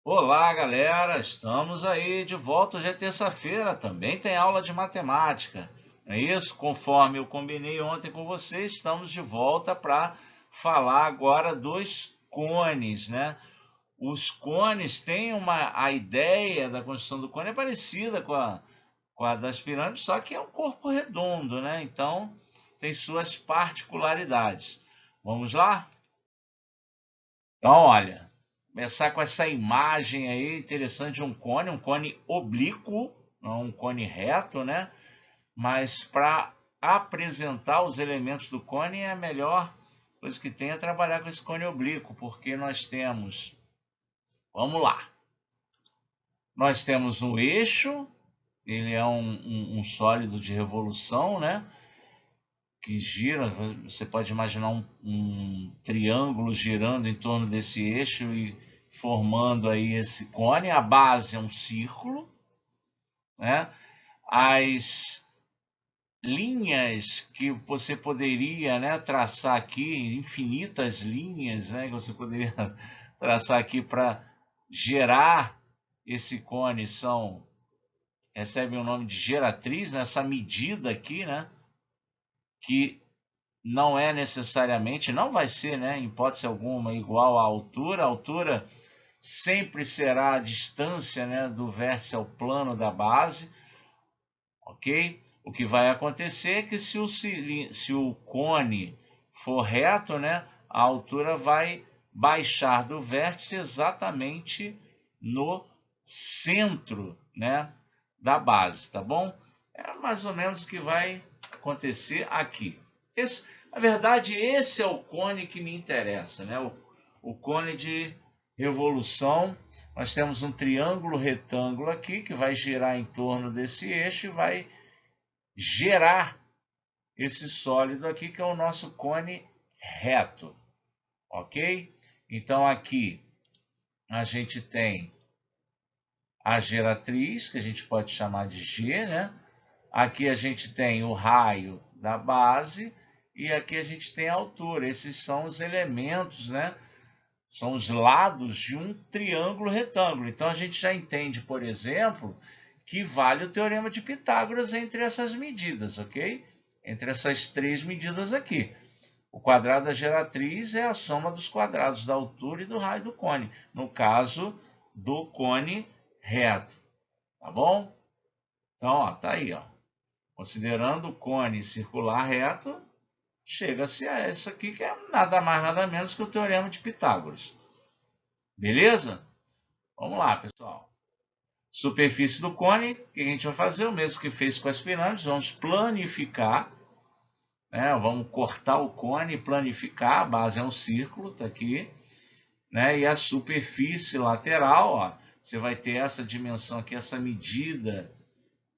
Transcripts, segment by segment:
Olá, galera! Estamos aí de volta. Hoje é terça-feira, também tem aula de matemática. Não é isso? Conforme eu combinei ontem com vocês, estamos de volta para falar agora dos cones, né? Os cones têm a ideia da construção do cone é parecida com a das pirâmides, só que é um corpo redondo, né? Então tem suas particularidades. Vamos lá? Então, olha, começar com essa imagem aí interessante de um cone oblíquo, não um cone reto, né? Mas para apresentar os elementos do cone, é a melhor coisa que tem é trabalhar com esse cone oblíquo, porque nós temos, vamos lá, nós temos um eixo, ele é um sólido de revolução, né? Que gira, você pode imaginar um triângulo girando em torno desse eixo e formando aí esse cone. A base é um círculo, né? As linhas que você poderia, né, traçar aqui, infinitas linhas, né, que você poderia traçar aqui para gerar esse cone recebem o nome de geratriz, né, essa medida aqui, né, que não é necessariamente, não vai ser, né, em hipótese alguma, igual à altura. A altura sempre será a distância, né, do vértice ao plano da base, ok? O que vai acontecer é que se o cone for reto, né, a altura vai baixar do vértice exatamente no centro, né, da base, tá bom? É mais ou menos o que vai acontecer aqui. Na verdade, esse é o cone que me interessa, né? O cone de revolução. Nós temos um triângulo retângulo aqui que vai girar em torno desse eixo e vai gerar esse sólido aqui que é o nosso cone reto, ok? Então aqui a gente tem a geratriz, que a gente pode chamar de G, né? Aqui a gente tem o raio da base e aqui a gente tem a altura. Esses são os elementos, né? São os lados de um triângulo retângulo. Então a gente já entende, por exemplo, que vale o teorema de Pitágoras entre essas medidas, ok? Entre essas três medidas aqui. O quadrado da geratriz é a soma dos quadrados da altura e do raio do cone, no caso do cone reto, tá bom? Então, ó, tá aí, ó. Considerando o cone circular reto, chega-se a isso aqui, que é nada mais nada menos que o teorema de Pitágoras. Beleza? Vamos lá, pessoal. Superfície do cone, o que a gente vai fazer? O mesmo que fez com as pirâmides, vamos planificar, né? Vamos cortar o cone e planificar, a base é um círculo, está aqui, né? E a superfície lateral, ó, você vai ter essa dimensão aqui, essa medida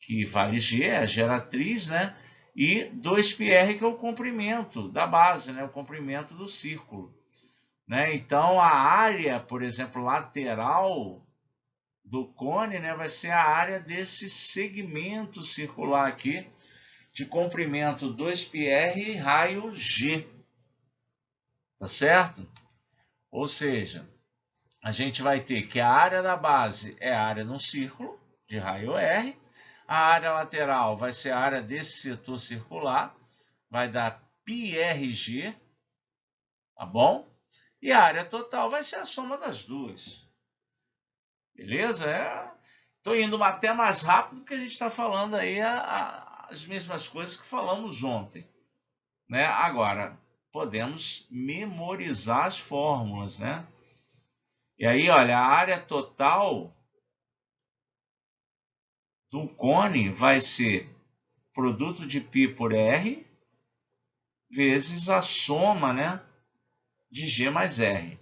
que vale G, a geratriz, né? E 2πr, que é o comprimento da base, né? O comprimento do círculo, né? Então, a área, por exemplo, lateral do cone, né, vai ser a área desse segmento circular aqui, de comprimento 2πr e raio G, tá certo? Ou seja, a gente vai ter que a área da base é a área de um círculo, de raio R, a área lateral vai ser a área desse setor circular, vai dar πrg, tá bom? E a área total vai ser a soma das duas. Beleza? Estou indo até mais rápido porque a gente está falando aí as mesmas coisas que falamos ontem, né? Agora, podemos memorizar as fórmulas, né? E aí, olha, a área total do cone vai ser produto de π por R vezes a soma, né, de G mais R.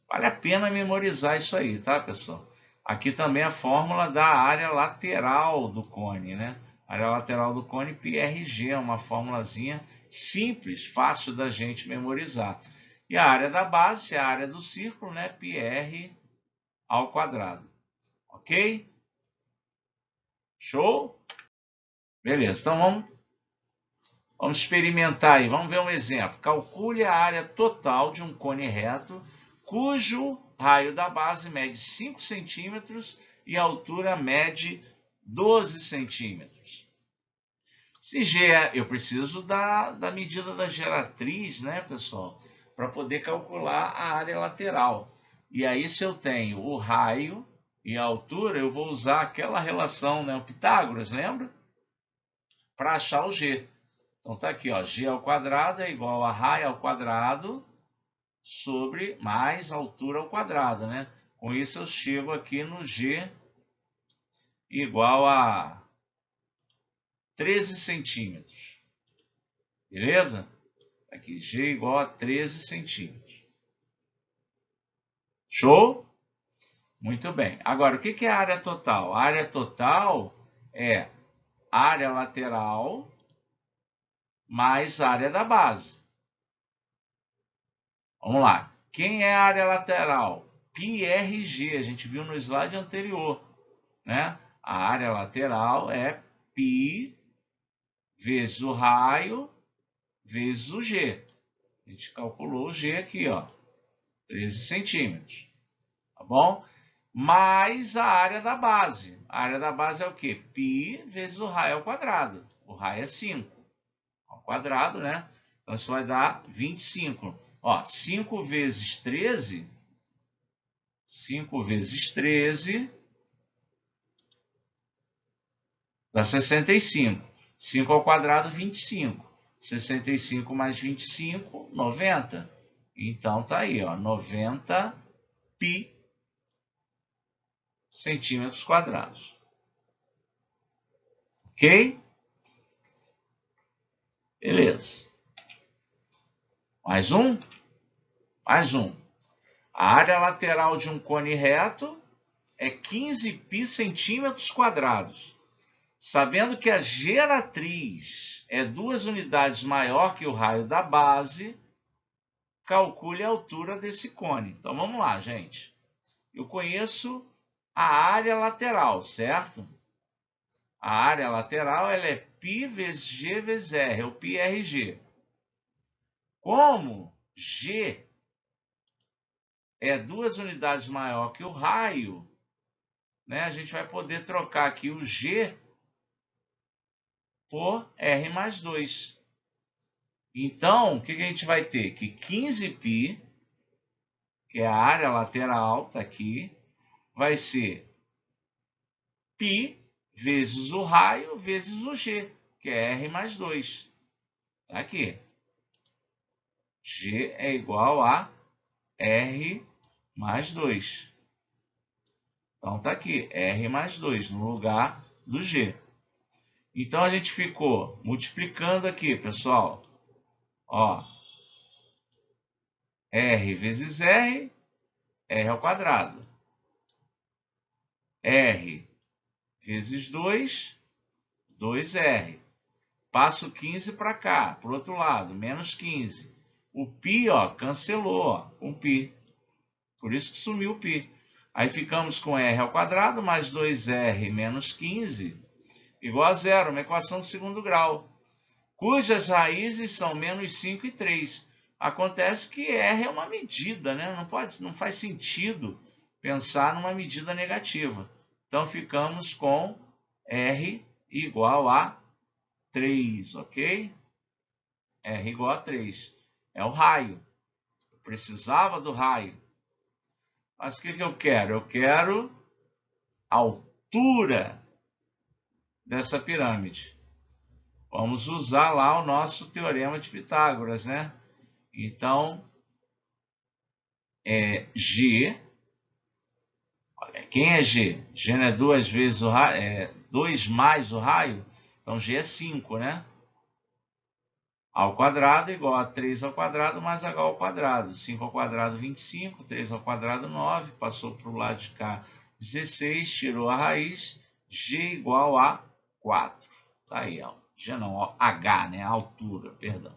Vale a pena memorizar isso aí, tá, pessoal? Aqui também a fórmula da área lateral do cone, né? A área lateral do cone, πrg, é uma formulazinha simples, fácil da gente memorizar. E a área da base é a área do círculo, né? πr ao quadrado. Ok? Show? Beleza, então vamos experimentar aí. Vamos ver um exemplo. Calcule a área total de um cone reto cujo raio da base mede 5 centímetros e a altura mede 12 centímetros. Se G, eu preciso da medida da geratriz, né, pessoal, para poder calcular a área lateral. E aí, se eu tenho o raio e a altura, eu vou usar aquela relação, né, o Pitágoras, lembra? Para achar o G. Então, tá aqui, ó, G ao quadrado é igual a raio ao quadrado sobre mais altura ao quadrado, né? Com isso, eu chego aqui no G igual a 13 centímetros. Beleza? Aqui, G igual a 13 centímetros. Show? Muito bem. Agora, o que é a área total? A área total é área lateral mais área da base. Vamos lá. Quem é a área lateral? πRG. A gente viu no slide anterior, né? A área lateral é π vezes o raio vezes o G. A gente calculou o G aqui, ó, 13 centímetros. Tá bom? Mais a área da base. A área da base é o quê? π vezes o raio ao quadrado. O raio é 5 ao quadrado, né? Então, isso vai dar 25. Ó, 5 vezes 13... 5 vezes 13 dá 65. 5 ao quadrado, 25. 65 mais 25, 90. Então, tá aí, ó, 90 π centímetros quadrados. Ok? Beleza. Mais um? Mais um. A área lateral de um cone reto é 15 π centímetros quadrados. Sabendo que a geratriz é 2 unidades maior que o raio da base, calcule a altura desse cone. Então, vamos lá, gente. Eu conheço a área lateral, certo? A área lateral ela é π vezes G vezes R, é o πRG. Como G é 2 unidades maior que o raio, né, a gente vai poder trocar aqui o G por R mais 2. Então, o que a gente vai ter? Que 15 π, que é a área lateral, está aqui, vai ser π vezes o raio vezes o G, que é R mais 2. Está aqui. G é igual a R mais 2. Então, está aqui, R mais 2, no lugar do G. Então, a gente ficou multiplicando aqui, pessoal. Ó, R vezes R, R ao quadrado. R vezes 2, 2R. Passo 15 para cá, para o outro lado, menos 15. O π, ó, cancelou, ó, com π. Por isso que sumiu o π. Aí ficamos com R ao quadrado mais 2R menos 15 igual a zero, uma equação de segundo grau, cujas raízes são menos 5 e 3. Acontece que R é uma medida, né? Não faz sentido pensar numa medida negativa. Então, ficamos com R igual a 3, ok? R igual a 3. É o raio. Eu precisava do raio. Mas o que eu quero? Eu quero a altura dessa pirâmide. Vamos usar lá o nosso teorema de Pitágoras, né? Então, G. Olha, quem é G? G não é 2 vezes o raio, é 2 mais o raio? Então, G é 5, né? Ao quadrado igual a 3 ao quadrado mais H ao quadrado. 5 ao quadrado, 25. 3 ao quadrado, 9. Passou para o lado de cá, 16. Tirou a raiz. G igual a 4. Tá aí, ó. G não, ó, H, né? A altura, perdão.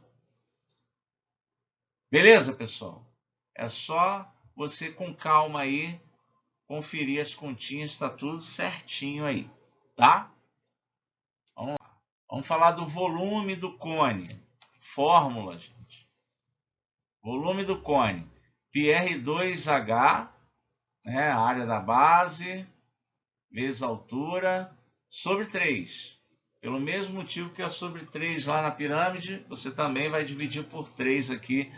Beleza, pessoal? É só você com calma aí conferir as continhas, está tudo certinho aí, tá? Vamos lá. Vamos falar do volume do cone. Fórmula, gente. Volume do cone. πr2h, né, a área da base, vezes a altura, sobre 3. Pelo mesmo motivo que é sobre 3 lá na pirâmide, você também vai dividir por 3 aqui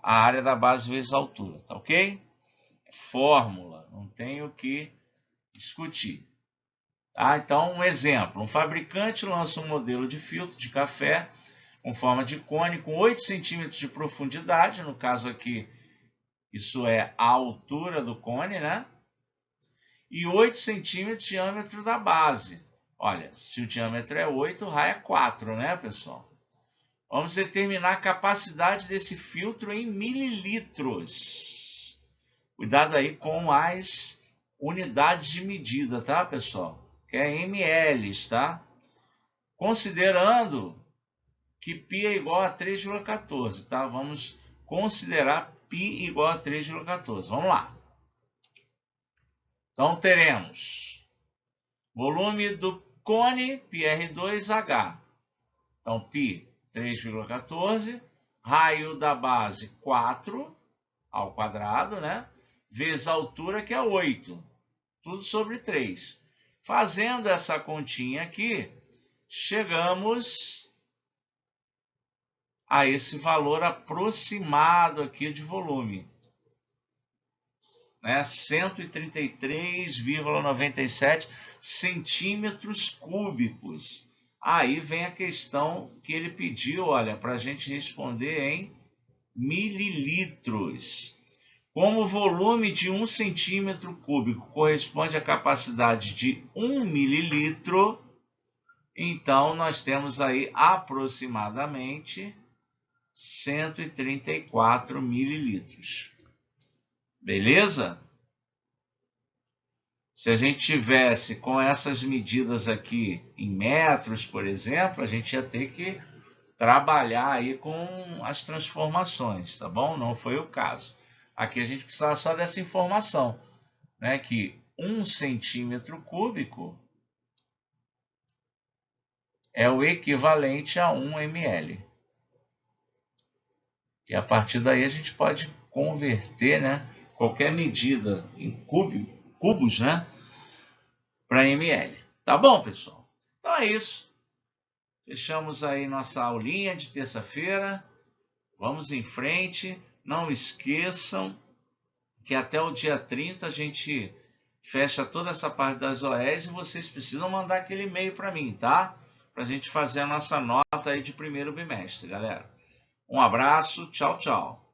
a área da base vezes a altura, tá ok? Fórmula, não tem o que discutir. Tá? Então, um exemplo, um fabricante lança um modelo de filtro de café com forma de cone com 8 centímetros de profundidade, no caso aqui, isso é a altura do cone, né? E 8 centímetros de diâmetro da base. Olha, se o diâmetro é 8, o raio é 4, né, pessoal? Vamos determinar a capacidade desse filtro em mililitros. Cuidado aí com as unidades de medida, tá, pessoal? Que é ml, tá? Considerando que π é igual a 3,14, tá? Vamos considerar π igual a 3,14. Vamos lá. Então, teremos volume do cone, πr2h. Então, π, 3,14. Raio da base, 4 ao quadrado, né? Vezes a altura, que é 8. Tudo sobre 3. Fazendo essa continha aqui, chegamos a esse valor aproximado aqui de volume, né? 133,97 centímetros cúbicos. Aí vem a questão que ele pediu, olha, para a gente responder em mililitros. Como o volume de 1 centímetro cúbico corresponde à capacidade de 1 mililitro, então nós temos aí aproximadamente 134 mililitros. Beleza? Se a gente tivesse com essas medidas aqui em metros, por exemplo, a gente ia ter que trabalhar aí com as transformações, tá bom? Não foi o caso. Aqui a gente precisava só dessa informação, né? Que 1 centímetro cúbico é o equivalente a 1 ml. E a partir daí a gente pode converter, né, qualquer medida em cubos, né, para ml. Tá bom, pessoal? Então é isso. Fechamos aí nossa aulinha de terça-feira. Vamos em frente. Não esqueçam que até o dia 30 a gente fecha toda essa parte das OEs e vocês precisam mandar aquele e-mail para mim, tá? Para a gente fazer a nossa nota aí de primeiro bimestre, galera. Um abraço, tchau, tchau.